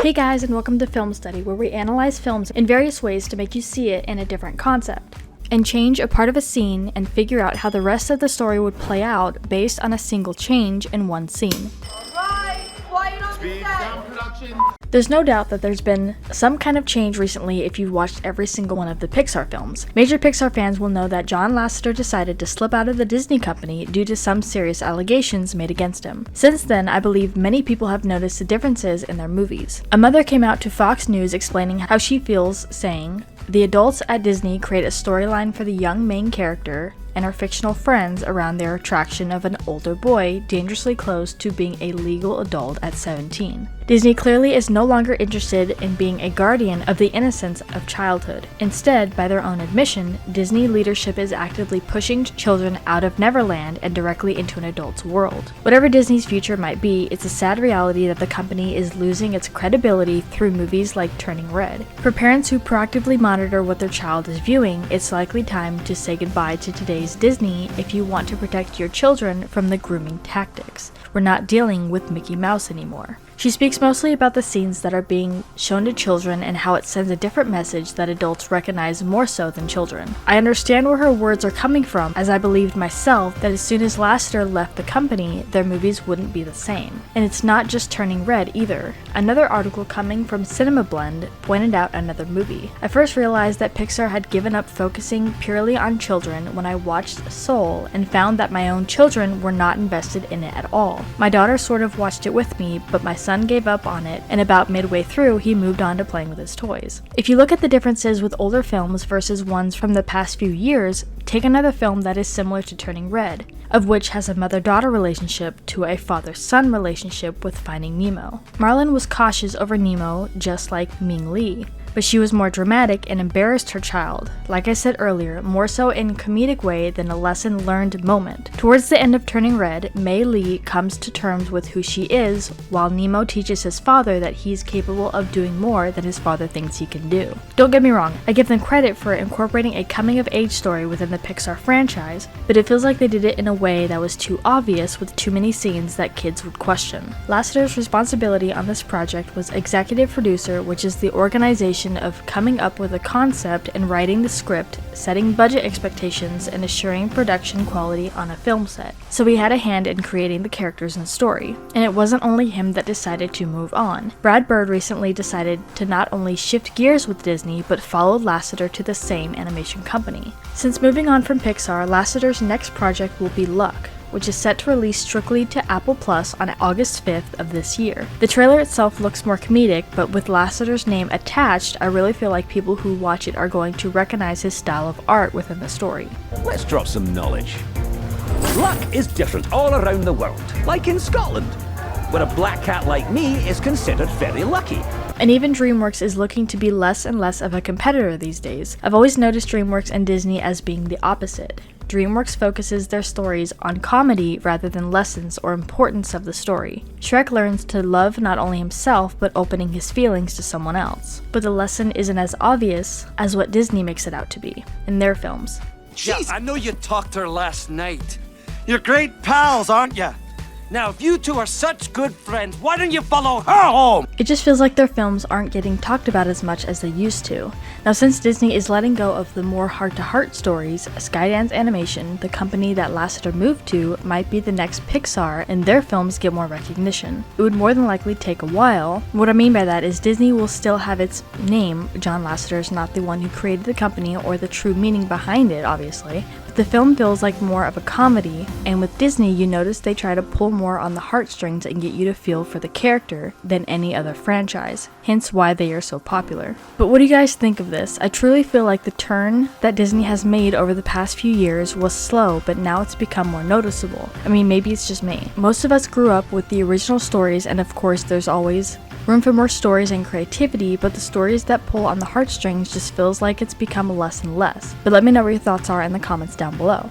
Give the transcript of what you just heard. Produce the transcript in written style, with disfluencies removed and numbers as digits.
Hey guys, and welcome to Film Study, where we analyze films in various ways to make you see it in a different concept, and change a part of a scene and figure out how the rest of the story would play out based on a single change in one scene. Alright, quiet on the set. There's no doubt that there's been some kind of change recently if you've watched every single one of the Pixar films. Major Pixar fans will know that John Lasseter decided to slip out of the Disney company due to some serious allegations made against him. Since then, I believe many people have noticed the differences in their movies. A mother came out to Fox News explaining how she feels, saying, "The adults at Disney create a storyline for the young main character and her fictional friends around their attraction of an older boy dangerously close to being a legal adult at 17. Disney clearly is no longer interested in being a guardian of the innocence of childhood. Instead, by their own admission, Disney leadership is actively pushing children out of Neverland and directly into an adult's world. Whatever Disney's future might be, it's a sad reality that the company is losing its credibility through movies like Turning Red. For parents who proactively monitor what their child is viewing, it's likely time to say goodbye to today's Disney if you want to protect your children from the grooming tactics. We're not dealing with Mickey Mouse anymore." She speaks mostly about the scenes that are being shown to children and how it sends a different message that adults recognize more so than children. I understand where her words are coming from, as I believed myself that as soon as Lasseter left the company, their movies wouldn't be the same. And it's not just Turning Red either. Another article coming from Cinema Blend pointed out another movie. I first realized that Pixar had given up focusing purely on children when I watched Soul and found that my own children were not invested in it at all. My daughter sort of watched it with me, but my son gave up on it, and about midway through, he moved on to playing with his toys. If you look at the differences with older films versus ones from the past few years, take another film that is similar to Turning Red, of which has a mother-daughter relationship to a father-son relationship with Finding Nemo. Marlin was cautious over Nemo, just like Ming Lee, but she was more dramatic and embarrassed her child, like I said earlier, more so in a comedic way than a lesson learned moment. Towards the end of Turning Red, Mei Lee comes to terms with who she is, while Nemo teaches his father that he's capable of doing more than his father thinks he can do. Don't get me wrong, I give them credit for incorporating a coming-of-age story within the Pixar franchise, but it feels like they did it in a way that was too obvious with too many scenes that kids would question. Lasseter's responsibility on this project was executive producer, which is the organization of coming up with a concept and writing the script, setting budget expectations, and assuring production quality on a film set. So he had a hand in creating the characters and story. And it wasn't only him that decided to move on. Brad Bird recently decided to not only shift gears with Disney, but followed Lasseter to the same animation company. Since moving on from Pixar, Lasseter's next project will be Luck, which is set to release strictly to Apple Plus on August 5th of this year. The trailer itself looks more comedic, but with Lasseter's name attached, I really feel like people who watch it are going to recognize his style of art within the story. Let's drop some knowledge. Luck is different all around the world, like in Scotland, where a black cat like me is considered very lucky. And even DreamWorks is looking to be less and less of a competitor these days. I've always noticed DreamWorks and Disney as being the opposite. DreamWorks focuses their stories on comedy rather than lessons or importance of the story. Shrek learns to love not only himself, but opening his feelings to someone else. But the lesson isn't as obvious as what Disney makes it out to be in their films. Jeez, I know you talked to her last night. You're great pals, aren't you? Now, if you two are such good friends, why don't you follow her home? It just feels like their films aren't getting talked about as much as they used to. Now, since Disney is letting go of the more heart-to-heart stories, Skydance Animation, the company that Lasseter moved to, might be the next Pixar, and their films get more recognition. It would more than likely take a while. What I mean by that is Disney will still have its name. John Lasseter is not the one who created the company or the true meaning behind it, obviously. The film feels like more of a comedy, and with Disney you notice they try to pull more on the heartstrings and get you to feel for the character than any other franchise, hence why they are so popular. But what do you guys think of this? I truly feel like the turn that Disney has made over the past few years was slow, but now it's become more noticeable. I mean, maybe it's just me. Most of us grew up with the original stories, and of course there's always room for more stories and creativity, but the stories that pull on the heartstrings just feels like it's become less and less. But let me know what your thoughts are in the comments down below.